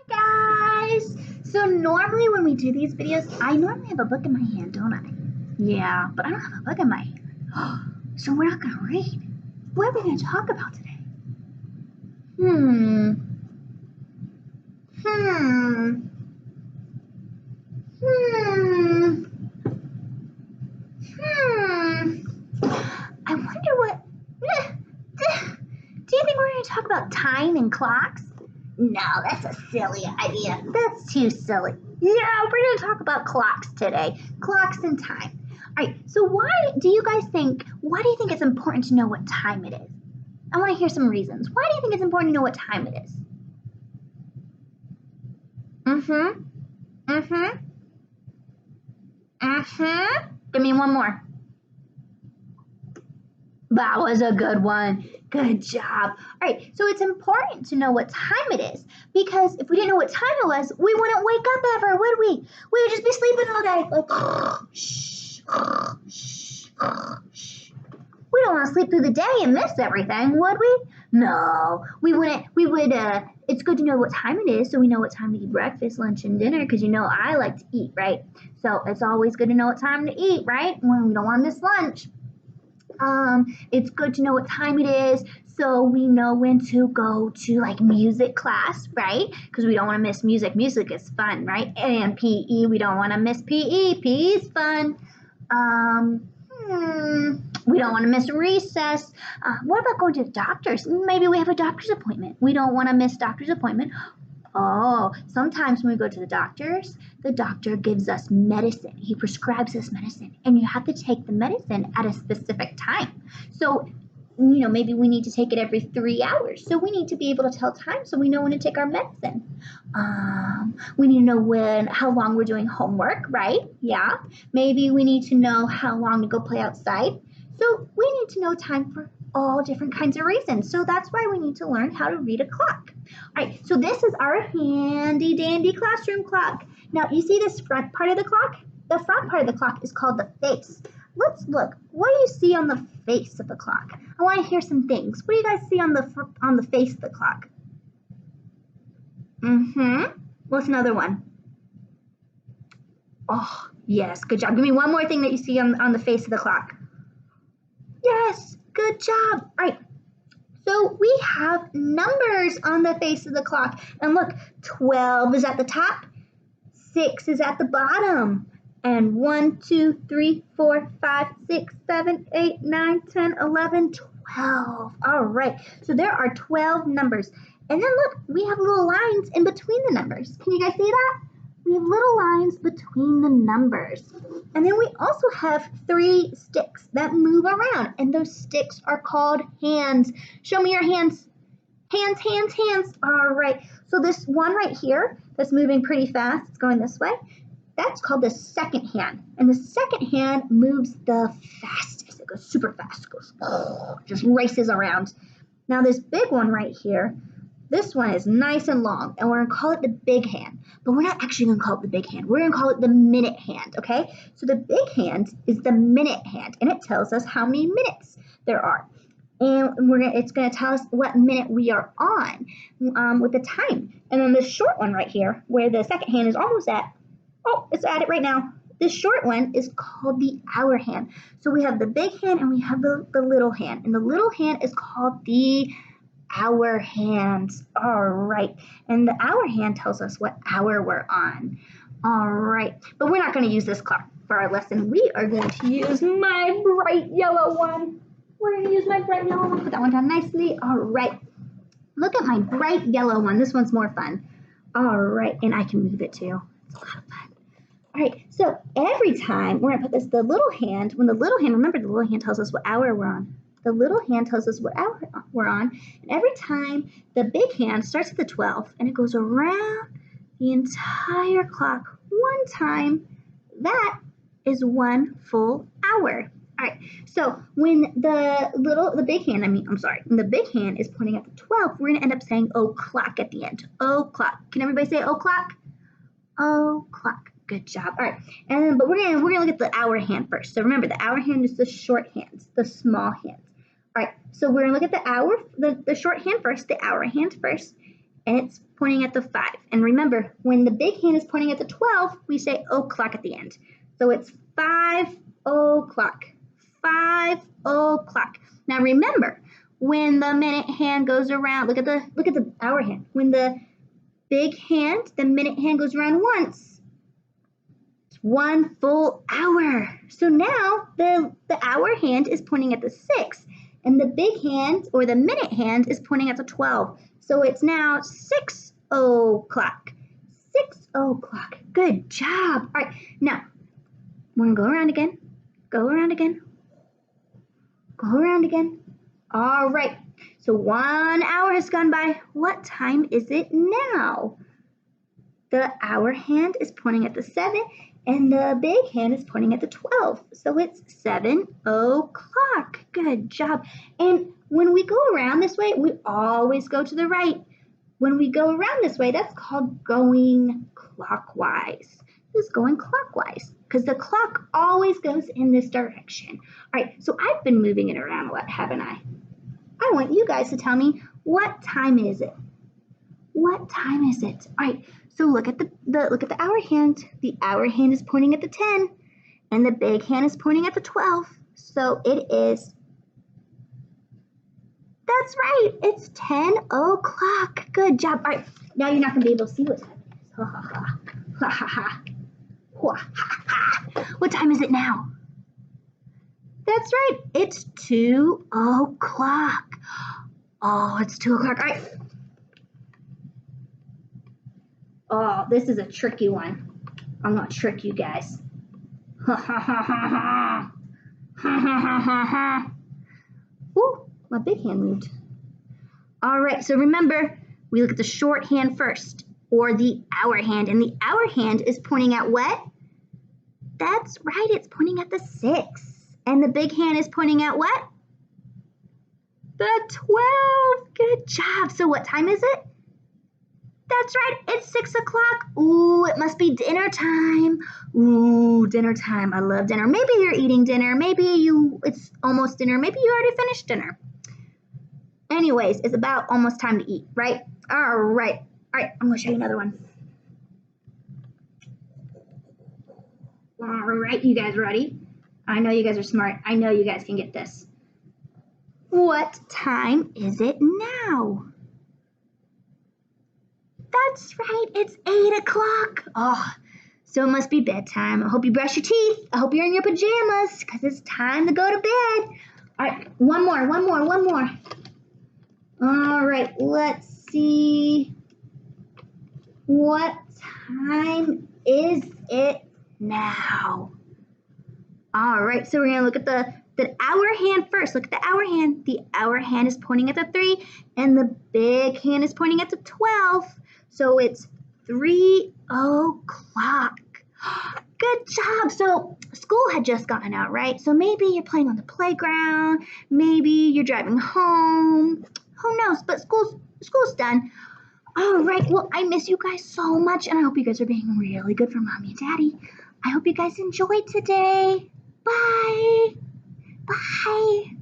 Guys! So normally when we do these videos, I normally have a book in my hand, don't I? Yeah, but I don't have a book in my hand. So we're not going to read. What are we going to talk about today? I wonder what... Do you think we're going to talk about time and clocks? No, that's a silly idea. That's too silly. Yeah, we're going to talk about clocks today. Clocks and time. All right, so why do you think it's important to know what time it is? I want to hear some reasons. Why do you think it's important to know what time it is? Give me one more. That was a good one. Good job. All right, so it's important to know what time it is because if we didn't know what time it was, we wouldn't wake up ever, would we? We would just be sleeping all day. Like, shh. We don't want to sleep through the day and miss everything, would we? No, we wouldn't. It's good to know what time it is so we know what time to eat breakfast, lunch, and dinner because you know I like to eat, right? So it's always good to know what time to eat, right? When we don't want to miss lunch. It's good to know what time it is so we know when to go to like music class, right? Because we don't want to miss music. Music is fun, right? And PE, we don't want to miss PE. PE is fun. We don't want to miss recess. What about going to the doctor's? Maybe we have a doctor's appointment. We don't want to miss doctor's appointment. Oh, sometimes when we go to the doctor gives us medicine. He prescribes us medicine, and you have to take the medicine at a specific time. So, maybe we need to take it every 3 hours. So we need to be able to tell time so we know when to take our medicine. We need to know how long we're doing homework, right? Yeah. Maybe we need to know how long to go play outside. So we need to know time for all different kinds of reasons. So that's why we need to learn how to read a clock. All right, so this is our handy dandy classroom clock. Now, you see this front part of the clock? The front part of the clock is called the face. Let's look. What do you see on the face of the clock? I want to hear some things. What do you guys see on the face of the clock? What's another one? Oh, yes, good job. Give me one more thing that you see on the face of the clock. Yes, good job. All right. So we have numbers on the face of the clock. And look, 12 is at the top, 6 is at the bottom, and 1, 2, 3, 4, 5, 6, 7, 8, 9, 10, 11, 12. All right, so there are 12 numbers. And then look, we have little lines in between the numbers. Can you guys see that? We have little lines between the numbers. And then we also have 3 sticks that move around, and those sticks are called hands. Show me your hands. Hands, hands, hands. All right, so this one right here that's moving pretty fast, it's going this way, that's called the second hand. And the second hand moves the fastest. It goes super fast. It goes, just races around. Now this big one right here, this one is nice and long, and we're going to call it the big hand. But we're not actually going to call it the big hand. We're going to call it the minute hand, okay? So the big hand is the minute hand, and it tells us how many minutes there are. And it's going to tell us what minute we are on with the time. And then this short one right here, where the second hand is almost at, it's at it right now. This short one is called the hour hand. So we have the big hand and we have the little hand. And the little hand is called the hour hands. All right. And the hour hand tells us what hour we're on. All right. But we're not going to use this clock for our lesson. We are going to use my bright yellow one. We're going to use my bright yellow one. Put that one down nicely. All right. Look at my bright yellow one. This one's more fun. All right. And I can move it too. It's a lot of fun. All right. So every time we're going to put the little hand, remember the little hand tells us what hour we're on. The little hand tells us what hour we're on. And every time the big hand starts at the 12 and it goes around the entire clock one time, that is 1 full hour. All right, so when the big hand is pointing at the 12, we're going to end up saying o'clock at the end. O'clock. Can everybody say o'clock? O'clock. Good job. All right, but we're gonna look at the hour hand first. So remember, the hour hand is the short hands, the small hands. All right, so we're gonna look at the short hand first, the hour hand first, and it's pointing at the 5. And remember, when the big hand is pointing at the 12, we say o'clock at the end. So it's 5 o'clock. 5 o'clock. Now remember, when the minute hand goes around, look at the hour hand. When the big hand, the minute hand goes around once, it's 1 full hour. So now the hour hand is pointing at the 6, and the big hand or the minute hand is pointing at the 12. So it's now 6 o'clock. 6 o'clock. Good job. All right, now we're gonna go around again. Go around again. Go around again. All right, so 1 hour has gone by. What time is it now? The hour hand is pointing at the 7, and the big hand is pointing at the 12. So it's 7 o'clock. Good job. And when we go around this way, we always go to the right. When we go around this way, that's called going clockwise. This is going clockwise because the clock always goes in this direction. All right, so I've been moving it around a lot, haven't I? I want you guys to tell me, what time is it? What time is it? All right, so look at the hour hand. The hour hand is pointing at the 10, and the big hand is pointing at the 12. So it is, that's right, it's 10 o'clock. Good job. All right, now you're not going to be able to see what time it is. Ha ha ha. Ha ha ha. Ha ha ha. What time is it now? That's right, it's 2 o'clock. Oh, it's 2 o'clock. All right. Oh, this is a tricky one. I'm gonna trick you guys. Ha ha ha ha ha. Ha ha ha ha ha. Ooh, my big hand moved. All right, so remember, we look at the short hand first, or the hour hand, and the hour hand is pointing at what? That's right, it's pointing at the 6. And the big hand is pointing at what? The 12. Good job. So what time is it? That's right, it's 6 o'clock. Ooh, it must be dinner time. Ooh, dinner time. I love dinner. Maybe you're eating dinner. Maybe it's almost dinner. Maybe you already finished dinner. Anyways, it's about almost time to eat, right? All right. All right, I'm going to show you another one. All right, you guys ready? I know you guys are smart. I know you guys can get this. What time is it now? That's right, it's 8 o'clock. Oh, so it must be bedtime. I hope you brush your teeth. I hope you're in your pajamas because it's time to go to bed. All right, one more. All right, let's see. What time is it now? All right, so we're going to look at the hour hand first. Look at the hour hand. The hour hand is pointing at the 3, and the big hand is pointing at the 12. So it's 3 o'clock. Good job. So school had just gotten out, right? So maybe you're playing on the playground. Maybe you're driving home. Who knows? But school's done. All right. Well, I miss you guys so much, and I hope you guys are being really good for Mommy and Daddy. I hope you guys enjoyed today. Bye. Bye.